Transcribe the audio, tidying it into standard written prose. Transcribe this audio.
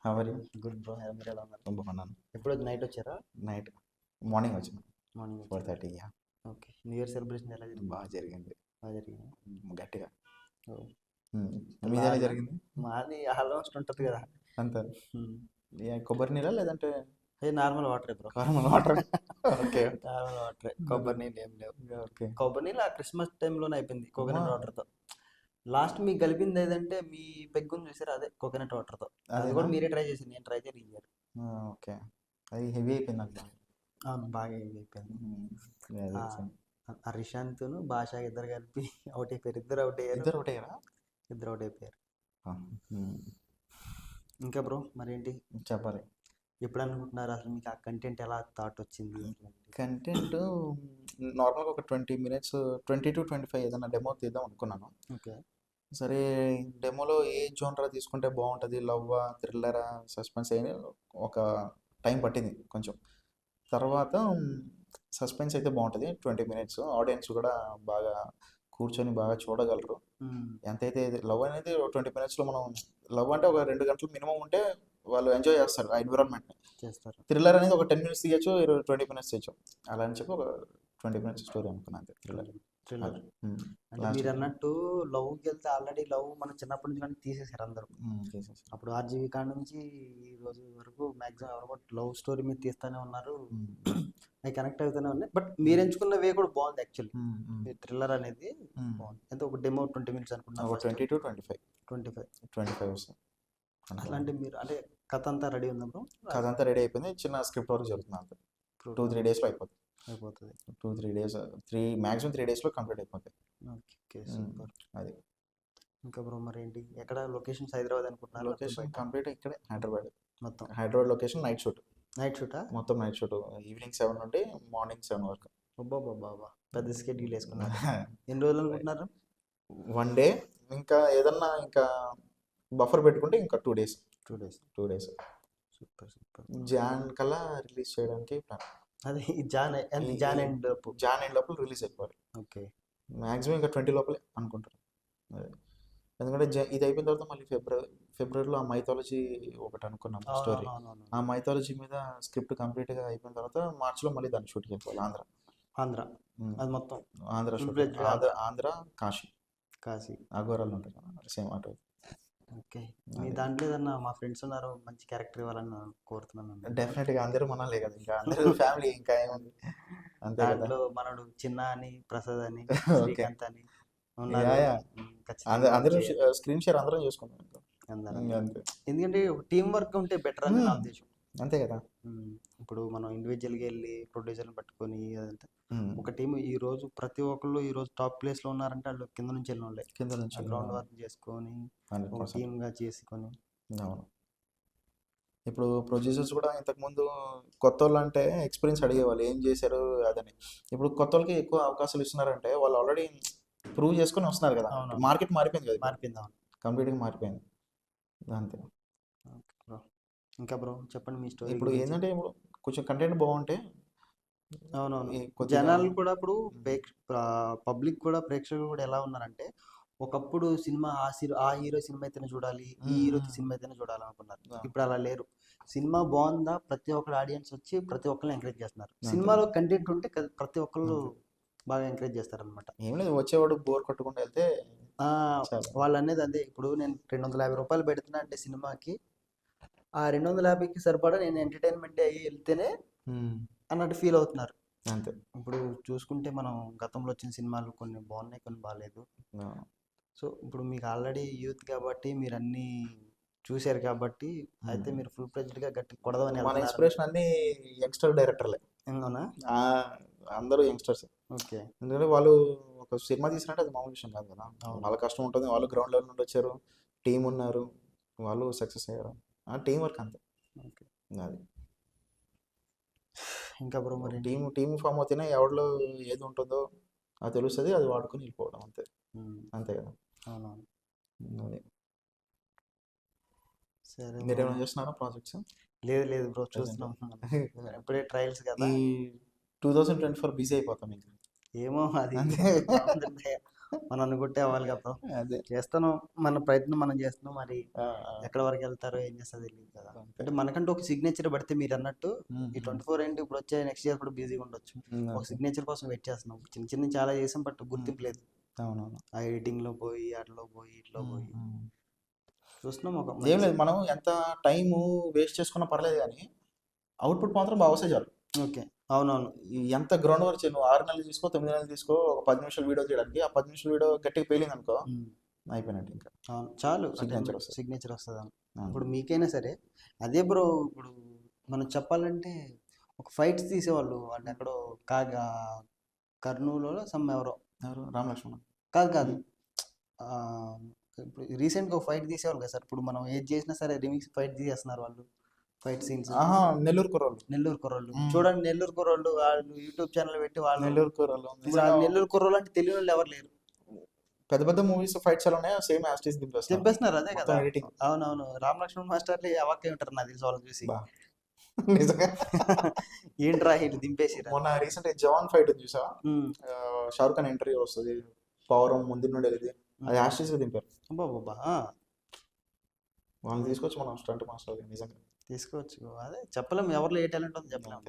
How are you? Good bro. మీరు ఎలా ఉన్నారు? బాగున్నాను. ఎప్పుడు నైట్ వచ్చారా? నైట్ మార్నింగ్ వచ్చిన morning 4:30. Okay. New year celebration ఎలా జరిగింది? బాగా జరిగింది. బాగా జరిగింది. గట్టిగా. ఓ. మీది ఎలా జరిగింది? మాది ఆల్మోస్ట్ ఉంటుంది కదా. అంతే. కొబ్బరి నీళ్ళ లేదంటే నార్మల్ వాటర్ బ్రో. కారం వాటర్? ఓకే. Normal water. కొబ్బరి నీళ్ళు ఏం లేవు. ఓకే. కొబ్బరి నీళ్ళు ఆ క్రిస్మస్ టైంలోనే అయిపోయింది కోకోనట్ వాటర్తో. లాస్ట్ మీకు కలిపింది ఏదంటే మీ పెగ్గుని చూసారు, అదే కోకోనట్ వాటర్తో. అది కూడా మీరే ట్రై చేసి, నేను ట్రై చేయలేదు. ఓకే. అది హెవీ అయిపోయింది నాకు. అవును, బాగా అయిపోయింది. రిషాంత్ను భాష ఇద్దరు కలిపి అవుట్ అయిపోయారు. ఇద్దరు అవుట్ అయ్యారు. ఇద్దరు అవుట్ అయిపోయారు. ఇంకా బ్రో మరేంటి చెప్పాలి. ఎప్పుడు అనుకుంటున్నారు అసలు మీకు ఆ కంటెంట్ ఎలా థాట్ వచ్చింది? కంటెంట్ నార్మల్గా ఒక 20 minutes 20 to 25 ఏదైనా డెమో తీద్దాం అనుకున్నాను. ఓకే. సరే డెమోలో ఏ జోనరా తీసుకుంటే బాగుంటుంది, లవ్వా, థ్రిల్లరా, సస్పెన్స్ అయినా ఒక టైం పట్టింది కొంచెం. తర్వాత సస్పెన్స్ అయితే బాగుంటుంది. 20 minutes ఆడియన్స్ కూడా బాగా కూర్చొని బాగా చూడగలరు. ఎంతైతే లవ్ అనేది 20 minutesలో మనం లవ్ అంటే ఒక 2 గంటలు మినిమం ఉంటే వాళ్ళు ఎంజాయ్ చేస్తారు ఆ ఎన్విరాన్మెంట్ని చేస్తారు. థ్రిల్లర్ అనేది ఒక 10 minutes తీయచ్చు, 20 minutes తీయచ్చు. అలా అని చెప్పి ఒక 20 minutes స్టోరీ అనుకున్నాను. థ్రిల్లర్ అంటే మీరు అన్నట్టు లవ్కి వెళ్తే ఆల్రెడీ లవ్ మన చిన్నప్పటి నుంచి కానీ తీసేసారు అందరూ. అప్పుడు ఆర్జీవి కాడ నుంచి ఈ రోజు వరకు మ్యాక్సిమం ఎవరు లవ్ స్టోరీ మీద తీస్తూనే ఉన్నారు. అవి కనెక్ట్ అవుతూనే ఉన్నాయి. బట్ మీరు ఎంచుకున్న వే కూడా బాగుంది యాక్చువల్లీ. థ్రిల్లర్ అనేది బాగుంది. అంటే ఒక డెమో 20 minutes అనుకున్నాను. 20 to 25 వస్తుంది. అలాంటి మీరు అంటే కథ అంతా రెడీ ఉందా బ్రో? కథ అంతా రెడీ అయిపోయింది. చిన్న స్క్రిప్ట్ వర్క్ జరుగుతుంది అంతే. 2-3 daysలో అయిపోతుంది. 2-3 days, మ్యాక్సిమం 3 daysలో కంప్లీట్ అయిపోతుంది. Okay, super. అది. ఇంకా బ్రో మరేంటి ఎక్కడ లొకేషన్స్? హైదరాబాద్ అనుకుంటున్నారు? లొకేషన్ కంప్లీట్ ఇక్కడే హైదరాబాద్. మొత్తం హైదరాబాద్ లొకేషన్. నైట్ షూటా? మొత్తం నైట్ షూట్. ఈవినింగ్ 7 నుండి మార్నింగ్ 7 వరకు. బాబా పెద్ద స్కెడ్యూల్ వేసుకున్నారు. ఎన్ని రోజులు అనుకుంటున్నారు? 1 day. ఇంకా ఏదన్నా ఇంకా బఫర్ పెట్టుకుంటే ఇంకా 2 days. 2 days. సూపర్. జాన్ కల్లా రిలీజ్ చేయడానికి ప్లాన్. అది జాన్ ఎండ్ లోపల రిలీజ్ అయిపోవాలి. ఓకే. మ్యాక్సిమం ఇంకా 20 లోపలే అనుకుంటారు. ఎందుకంటే ఇది అయిపోయిన తర్వాత మళ్ళీ ఫిబ్రవరిలో ఆ మైథాలజీ ఒకటి అనుకున్నాం స్టోరీ. ఆ మైథాలజీ మీద స్క్రిప్ట్ కంప్లీట్గా అయిపోయిన తర్వాత మార్చిలో మళ్ళీ దాన్ని షూటింగ్ అయిపోవాలి. ఆంధ్ర అది మొత్తం ఆంధ్ర కాశీ అఘోరాలు ఉంటాయి కదా, సేమ్ అటు. ఓకే. మీ దాంట్లో ఏదన్నా మా ఫ్రెండ్స్ ఉన్నారు, మంచి క్యారెక్టర్ ఇవ్వాలని కోరుతున్నాను. డెఫినెట్గా అందరూ మనలే కదా, ఇంకా అందరూ ఫ్యామిలీ, ఇంకా ఏముంది. అంతే. దాంట్లో మనడు చిన్న అని, ప్రసాద్ అని, శ్రీకాంత్ అని అందరూ స్క్రీన్ షేర్ అందరం చేసుకుంటాం. ఎందుకంటే టీం వర్క్ ఉంటే బెటర్ అని నా ఉద్దేశం. అంతే కదా. ఇప్పుడు మనం ఇండివిజువల్గా వెళ్ళి ప్రొడ్యూసర్ని పట్టుకొని అదంతా ఒక టీం. ఈ రోజు ప్రతి ఒక్కళ్ళు ఈ రోజు టాప్ ప్లేస్లో ఉన్నారంటే వాళ్ళు కింద నుంచి వెళ్ళిన వాళ్ళే. కింద నుంచి గ్రౌండ్ వర్క్ చేసుకొని ఒక టీమ్గా చేసుకొని. అవును. ఇప్పుడు ప్రొడ్యూసర్స్ కూడా ఇంతకుముందు కొత్త వాళ్ళు అంటే ఎక్స్పీరియన్స్ అడిగేవాళ్ళు, ఏం చేశారు అదని. ఇప్పుడు కొత్త వాళ్ళకి ఎక్కువ అవకాశాలు ఇస్తున్నారంటే వాళ్ళు ఆల్రెడీ ప్రూవ్ చేసుకొని వస్తున్నారు కదా. మార్కెట్ మారిపోయింది కదా. కంప్లీట్గా మారిపోయింది. అంతే. ఇంకా బ్రో చెప్పండి మీ స్టోరీ. ఇప్పుడు ఏంటంటే ఇప్పుడు కొంచెం కంటెంట్ బాగుంటే జనాలు కూడా ఇప్పుడు పబ్లిక్ కూడా ప్రేక్షకులు కూడా ఎలా ఉన్నారంటే, ఒకప్పుడు సినిమా ఆ హీరో సినిమా అయితేనే చూడాలి, ఈ హీరో సినిమా అయితేనే చూడాలి అనుకున్నారు. ఇప్పుడు అలా లేరు. సినిమా బాగుందా ప్రతి ఒక్కరు ఆడియన్స్ వచ్చి ప్రతి ఒక్కరిని ఎంకరేజ్ చేస్తున్నారు. సినిమాలో కంటెంట్ ఉంటే ప్రతి ఒక్కళ్ళు బాగా ఎంకరేజ్ చేస్తారు అనమాట. ఏం లేదు, వచ్చేవాడు బోర్ కొట్టుకుంటూ వెళ్తే వాళ్ళు అనేది అదే. ఇప్పుడు నేను 250 రూపాయలు పెడుతున్నా అంటే సినిమాకి, ఆ 250కి సరిపడా నేను ఎంటర్టైన్మెంట్ అయ్యి వెళ్తేనే అన్నట్టు ఫీల్ అవుతున్నారు. అంతే. ఇప్పుడు చూసుకుంటే మనం గతంలో వచ్చిన సినిమాలు కొన్ని బాగున్నాయి, కొన్ని బాగాలేదు. సో ఇప్పుడు మీకు ఆల్రెడీ యూత్ కాబట్టి మీరు అన్నీ చూశారు కాబట్టి అయితే మీరు ఫుల్ ఫ్లెడ్జ్డ్గా గట్టి కొడదామని. మన ఇన్స్పిరేషన్ అన్ని యంగ్స్టర్ డైరెక్టర్లే. అవునా? అందరూ యంగ్స్టర్స్. ఓకే. ఎందుకంటే వాళ్ళు ఒక సినిమా తీసినట్టు అది మామూలు విషయం కాదు కదా. వాళ్ళ కష్టం ఉంటుంది. వాళ్ళు గ్రౌండ్ లెవెల్ నుండి వచ్చారు, టీం ఉన్నారు, వాళ్ళు సక్సెస్ అయ్యారు. టీం వర్క్ అంతే. ఓకే. అది ఇంకా బ్రో మరి టీం ఫామ్ అవుతేనే ఎవరిలో ఏది ఉంటుందో అది తెలుస్తుంది, అది వాడుకొని వెళ్ళిపోవడం అంతే. అంతే కదా. అవునవును. అది. సరే. మీరు ఏమైనా చేస్తున్నారా ప్రాజెక్ట్స్? లేదు బ్రో, చూస్తున్నాం. ఇప్పుడే ట్రయల్స్ కదా. ఈ 2024 బిజీ అయిపోతాం ఇంకా. ఏమో అది మనం అనుకుంటే అవ్వాలి కదా బ్రో. అదే. చేస్తున్నాం, మన ప్రయత్నం మనం చేస్తున్నాం. మరి ఆ! ఆ! ఎక్కడ వరకు వెళ్తారో ఏం చేస్తారో తెలియదు కదా. అంతే. అంటే మనకంటూ ఒక సిగ్నేచర్ పడితే మీరు అన్నట్టు ఈ 24 ఏంటి ఇప్పుడు వచ్చే నెక్స్ట్ ఇయర్ కూడా బిజీగా ఉండొచ్చు. ఒక అంతే. సిగ్నేచర్ కోసం వెయిట్ చేస్తున్నాం. చిన్న చిన్న చాలా చేసాం బట్ గుర్తింపు లేదు. అవునవును. ఆ ఎడిటింగ్ లో పోయి అట్లా పోయి ఇట్లా పోయి చూస్తున్నాం ఒక ఏం లేదు, మనం ఎంత టైము వేస్ట్ చేసుకున్నా పర్లేదు కానీ అవుట్పుట్ మాత్రం బాగా వస్తే చాలు. ఓకే, అవునవును. ఎంత గ్రౌండ్ వర్క్ నువ్వు 6 నెలలు తీసుకో, 9 నెలలు తీసుకో, ఒక 10 నిమిషాల వీడియో చేయడానికి ఆ 10 నిమిషాల వీడియో గట్టిగా పేలింది అనుకో అయిపోయినట్టు ఇంకా. అవును, చాలు సిగ్నేచర్ వస్తుంది. సిగ్నేచర్ వస్తుంది. ఇప్పుడు మీకైనా సరే అదే బ్రో. ఇప్పుడు మనం చెప్పాలంటే ఒక ఫైట్స్ తీసేవాళ్ళు వాళ్ళు ఎక్కడో కాగా కర్నూలులో సమ్ ఎవరో ఎవరు? రామ్ లక్ష్మణ్. కాదు కాదు ఆ, ఇప్పుడు రీసెంట్గా ఒక ఫైట్ తీసేవాళ్ళు కదా సార్. ఇప్పుడు మనం ఏది చేసినా సరే రిమిక్స్ ఫైట్ తీసేస్తున్నారు వాళ్ళు. ఫైట్ సీన్స్ ఆహా, నెల్లూరు కుర్రోళ్ళు. నెల్లూరు కుర్రోళ్ళు చూడండి, నెల్లూరు కుర్రోళ్ళు వాళ్ళు యూట్యూబ్ ఛానల్ పెట్టి వాళ్ళు నెల్లూరు కుర్రోళ్ళు ఇప్పుడు ఆ నెల్లూరు కుర్రోళ్ళు అంటే తెలియని వాళ్ళు ఎవరు లేరు. పెద్ద పెద్ద మూవీస్ ఫైట్స్ ఎలా ఉన్నాయో సేమ్ యాస్టీస్ దింపేస్తున్నారు. అదే కదా ఎడిటింగ్. అవునవును. రామ్ లక్ష్మణ్ మాస్టర్లు అవాకే ఉంటారు నాకు తెలిసి వాళ్ళని చూసి. నిజంగా ఏంట్రా వీళ్ళు దింపేసిరా. మొన్న రీసెంట్ జవాన్ ఫైట్ చూసా, షారుఖ్ ఖాన్ ఎంట్రీ వస్తుంది, పవర్ ముందు నుండి వెళ్ళేది, అది యాస్టీస్ గా దింపారు. బాబా వాళ్ళు తీసుకొచ్చి మనం స్టంట్ మాస్టర్ నిజంగా తీసుకోవచ్చు. అదే చెప్పలేము ఎవరిలో ఏ టాలెంట్ ఉందో చెప్పలేము.